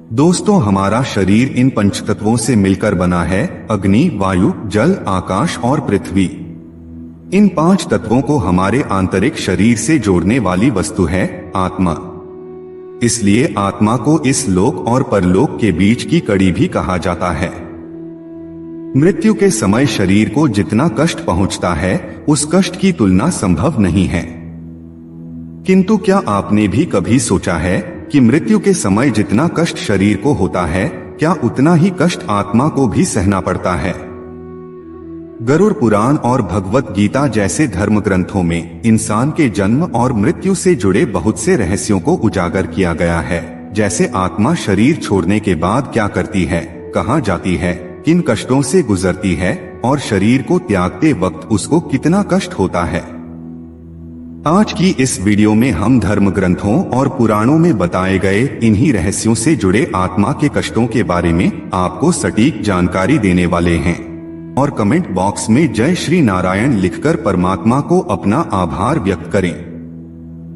दोस्तों, हमारा शरीर इन पंचतत्वों से मिलकर बना है। अग्नि, वायु, जल, आकाश और पृथ्वी। इन 5 तत्वों को हमारे आंतरिक शरीर से जोड़ने वाली वस्तु है आत्मा। इसलिए आत्मा को इस लोक और परलोक के बीच की कड़ी भी कहा जाता है। मृत्यु के समय शरीर को जितना कष्ट पहुंचता है, उस कष्ट की तुलना संभव नहीं है। किंतु क्या आपने भी कभी सोचा है कि मृत्यु के समय जितना कष्ट शरीर को होता है, क्या उतना ही कष्ट आत्मा को भी सहना पड़ता है? गरुड़ पुराण और भगवत गीता जैसे धर्म ग्रंथों में इंसान के जन्म और मृत्यु से जुड़े बहुत से रहस्यों को उजागर किया गया है। जैसे आत्मा शरीर छोड़ने के बाद क्या करती है, कहाँ जाती है, किन कष्टों से गुजरती है और शरीर को त्यागते वक्त उसको कितना कष्ट होता है। आज की इस वीडियो में हम धर्म ग्रंथों और पुराणों में बताए गए इन्हीं रहस्यों से जुड़े आत्मा के कष्टों के बारे में आपको सटीक जानकारी देने वाले हैं। और कमेंट बॉक्स में जय श्री नारायण लिखकर परमात्मा को अपना आभार व्यक्त करें।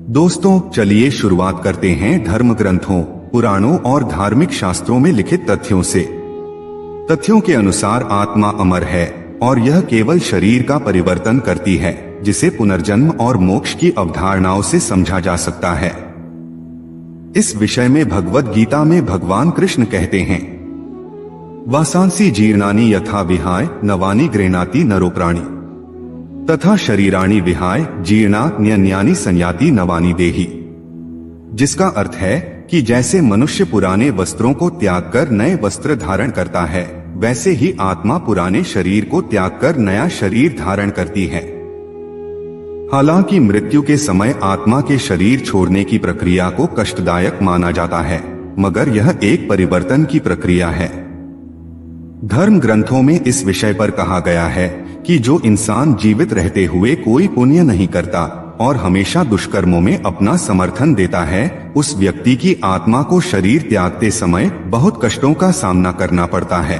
दोस्तों, चलिए शुरुआत करते हैं धर्म ग्रंथों, पुराणों और धार्मिक शास्त्रों में लिखित तथ्यों से। तथ्यों के अनुसार आत्मा अमर है और यह केवल शरीर का परिवर्तन करती है, जिसे पुनर्जन्म और मोक्ष की अवधारणाओं से समझा जा सकता है। इस विषय में भगवत गीता में भगवान कृष्ण कहते हैं, वासांसी जीर्णानि यथा विहाय नवानि गृह्णाति नरो प्राणी तथा शरीराणि विहाय जीर्णा न्यन्यानि संयाति नवानि देहि। जिसका अर्थ है कि जैसे मनुष्य पुराने वस्त्रों को त्याग कर नए वस्त्र धारण करता है, वैसे ही आत्मा पुराने शरीर को त्याग कर नया शरीर धारण करती है। हालांकि मृत्यु के समय आत्मा के शरीर छोड़ने की प्रक्रिया को कष्टदायक माना जाता है, मगर यह एक परिवर्तन की प्रक्रिया है। धर्म ग्रंथों में इस विषय पर कहा गया है कि जो इंसान जीवित रहते हुए कोई पुण्य नहीं करता और हमेशा दुष्कर्मों में अपना समर्थन देता है, उस व्यक्ति की आत्मा को शरीर त्यागते समय बहुत कष्टों का सामना करना पड़ता है।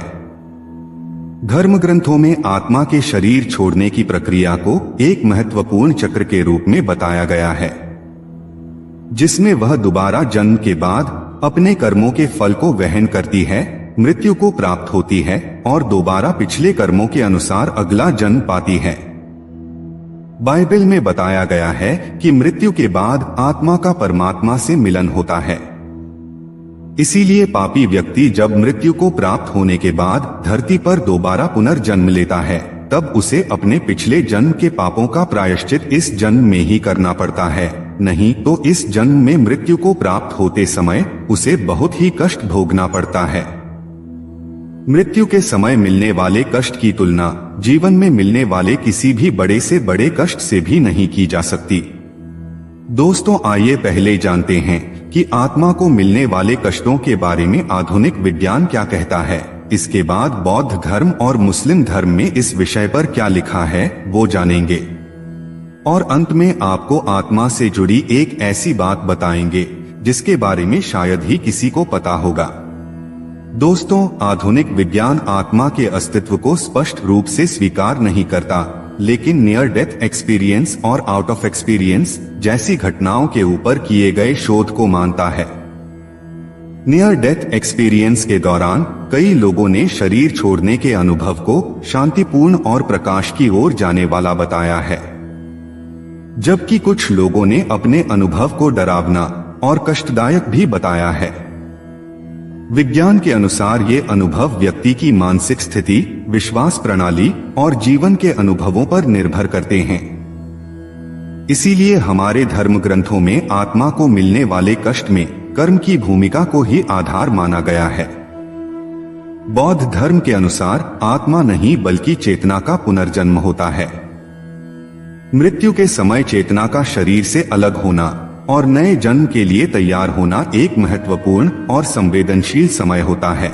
धर्म ग्रंथों में आत्मा के शरीर छोड़ने की प्रक्रिया को एक महत्वपूर्ण चक्र के रूप में बताया गया है, जिसमें वह दोबारा जन्म के बाद अपने कर्मों के फल को वहन करती है, मृत्यु को प्राप्त होती है और दोबारा पिछले कर्मों के अनुसार अगला जन्म पाती है। बाइबल में बताया गया है कि मृत्यु के बाद आत्मा का परमात्मा से मिलन होता है। इसीलिए पापी व्यक्ति जब मृत्यु को प्राप्त होने के बाद धरती पर दोबारा पुनर्जन्म लेता है, तब उसे अपने पिछले जन्म के पापों का प्रायश्चित इस जन्म में ही करना पड़ता है, नहीं तो इस जन्म में मृत्यु को प्राप्त होते समय उसे बहुत ही कष्ट भोगना पड़ता है। मृत्यु के समय मिलने वाले कष्ट की तुलना जीवन में मिलने वाले किसी भी बड़े से बड़े कष्ट से भी नहीं की जा सकती। दोस्तों, आइए पहले जानते हैं कि आत्मा को मिलने वाले कष्टों के बारे में आधुनिक विज्ञान क्या कहता है। इसके बाद बौद्ध धर्म और मुस्लिम धर्म में इस विषय पर क्या लिखा है वो जानेंगे, और अंत में आपको आत्मा से जुड़ी एक ऐसी बात बताएंगे जिसके बारे में शायद ही किसी को पता होगा। दोस्तों, आधुनिक विज्ञान आत्मा के अस्तित्व को स्पष्ट रूप से स्वीकार नहीं करता, लेकिन नियर डेथ एक्सपीरियंस और आउट ऑफ एक्सपीरियंस जैसी घटनाओं के ऊपर किए गए शोध को मानता है। नियर डेथ एक्सपीरियंस के दौरान कई लोगों ने शरीर छोड़ने के अनुभव को शांतिपूर्ण और प्रकाश की ओर जाने वाला बताया है, जबकि कुछ लोगों ने अपने अनुभव को डरावना और कष्टदायक भी बताया है। विज्ञान के अनुसार ये अनुभव व्यक्ति की मानसिक स्थिति, विश्वास प्रणाली और जीवन के अनुभवों पर निर्भर करते हैं। इसीलिए हमारे धर्म ग्रंथों में आत्मा को मिलने वाले कष्ट में कर्म की भूमिका को ही आधार माना गया है। बौद्ध धर्म के अनुसार आत्मा नहीं बल्कि चेतना का पुनर्जन्म होता है। मृत्यु के समय चेतना का शरीर से अलग होना और नए जन्म के लिए तैयार होना एक महत्वपूर्ण और संवेदनशील समय होता है।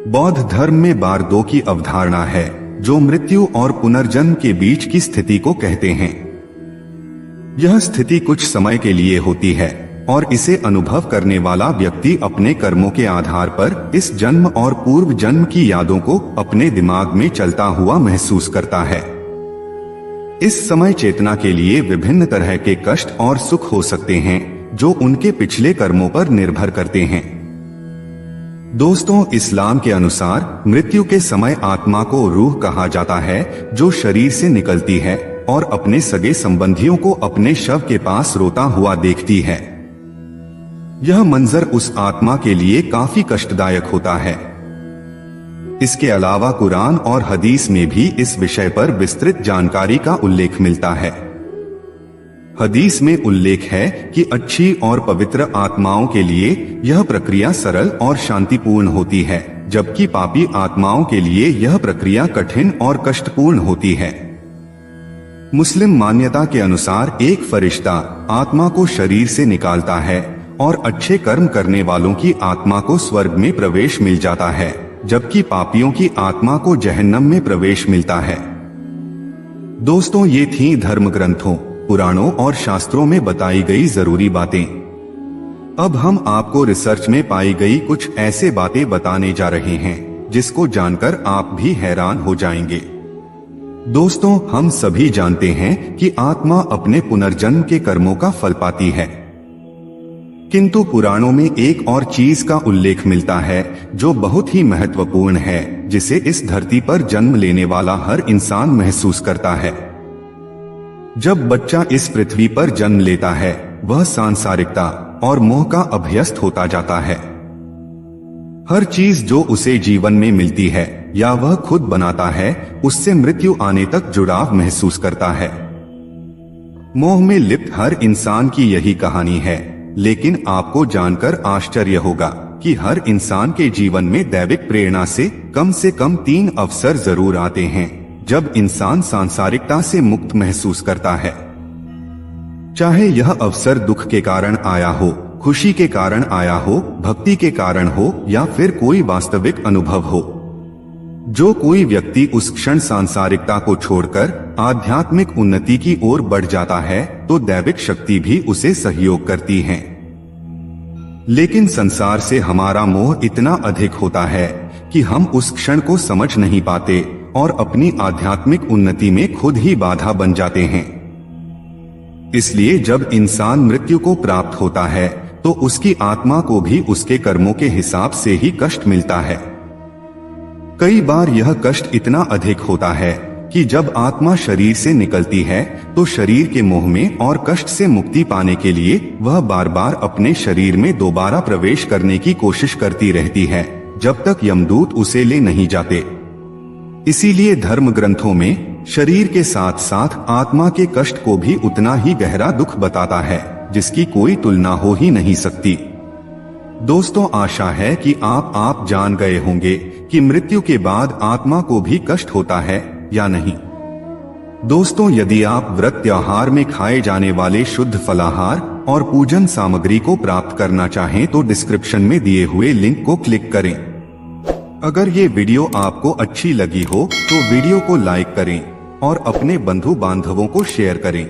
बौद्ध धर्म में बारदो की अवधारणा है, जो मृत्यु और पुनर्जन्म के बीच की स्थिति को कहते हैं। यह स्थिति कुछ समय के लिए होती है और इसे अनुभव करने वाला व्यक्ति अपने कर्मों के आधार पर इस जन्म और पूर्व जन्म की यादों को अपने दिमाग में चलता हुआ महसूस करता है। इस समय चेतना के लिए विभिन्न तरह के कष्ट और सुख हो सकते हैं, जो उनके पिछले कर्मों पर निर्भर करते हैं। दोस्तों, इस्लाम के अनुसार मृत्यु के समय आत्मा को रूह कहा जाता है, जो शरीर से निकलती है और अपने सगे संबंधियों को अपने शव के पास रोता हुआ देखती है। यह मंजर उस आत्मा के लिए काफी कष्टदायक होता है। इसके अलावा कुरान और हदीस में भी इस विषय पर विस्तृत जानकारी का उल्लेख मिलता है। हदीस में उल्लेख है कि अच्छी और पवित्र आत्माओं के लिए यह प्रक्रिया सरल और शांतिपूर्ण होती है, जबकि पापी आत्माओं के लिए यह प्रक्रिया कठिन और कष्टपूर्ण होती है। मुस्लिम मान्यता के अनुसार एक फरिश्ता आत्मा को शरीर से निकालता है और अच्छे कर्म करने वालों की आत्मा को स्वर्ग में प्रवेश मिल जाता है, जबकि पापियों की आत्मा को जहन्नम में प्रवेश मिलता है। दोस्तों, ये थी धर्म ग्रंथों, पुराणों और शास्त्रों में बताई गई जरूरी बातें। अब हम आपको रिसर्च में पाई गई कुछ ऐसे बातें बताने जा रहे हैं जिसको जानकर आप भी हैरान हो जाएंगे। दोस्तों, हम सभी जानते हैं कि आत्मा अपने पुनर्जन्म के कर्मों का फल पाती है, किंतु पुराणों में एक और चीज का उल्लेख मिलता है जो बहुत ही महत्वपूर्ण है, जिसे इस धरती पर जन्म लेने वाला हर इंसान महसूस करता है। जब बच्चा इस पृथ्वी पर जन्म लेता है, वह सांसारिकता और मोह का अभ्यस्त होता जाता है। हर चीज जो उसे जीवन में मिलती है या वह खुद बनाता है, उससे मृत्यु आने तक जुड़ाव महसूस करता है। मोह में लिप्त हर इंसान की यही कहानी है, लेकिन आपको जानकर आश्चर्य होगा कि हर इंसान के जीवन में दैविक प्रेरणा से कम 3 अवसर जरूर आते हैं जब इंसान सांसारिकता से मुक्त महसूस करता है। चाहे यह अवसर दुख के कारण आया हो, खुशी के कारण आया हो, भक्ति के कारण हो या फिर कोई वास्तविक अनुभव हो। जो कोई व्यक्ति उस क्षण सांसारिकता को छोड़कर आध्यात्मिक उन्नति की ओर बढ़ जाता है, तो दैविक शक्ति भी उसे सहयोग करती है। लेकिन संसार से हमारा मोह इतना अधिक होता है कि हम उस क्षण को समझ नहीं पाते और अपनी आध्यात्मिक उन्नति में खुद ही बाधा बन जाते हैं। इसलिए जब इंसान मृत्यु को प्राप्त होता है, तो उसकी आत्मा को भी उसके कर्मों के हिसाब से ही कष्ट मिलता है। कई बार यह कष्ट इतना अधिक होता है कि जब आत्मा शरीर से निकलती है, तो शरीर के मोह में और कष्ट से मुक्ति पाने के लिए वह बार बार अपने शरीर में दोबारा प्रवेश करने की कोशिश करती रहती है, जब तक यमदूत उसे ले नहीं जाते। इसीलिए धर्म ग्रंथों में शरीर के साथ साथ आत्मा के कष्ट को भी उतना ही गहरा दुख बताता है, जिसकी कोई तुलना हो ही नहीं सकती। दोस्तों, आशा है कि आप जान गए होंगे कि मृत्यु के बाद आत्मा को भी कष्ट होता है या नहीं। दोस्तों, यदि आप व्रत त्योहार में खाए जाने वाले शुद्ध फलाहार और पूजन सामग्री को प्राप्त करना चाहें तो डिस्क्रिप्शन में दिए हुए लिंक को क्लिक करें। अगर ये वीडियो आपको अच्छी लगी हो तो वीडियो को लाइक करें और अपने बंधु बांधवों को शेयर करें।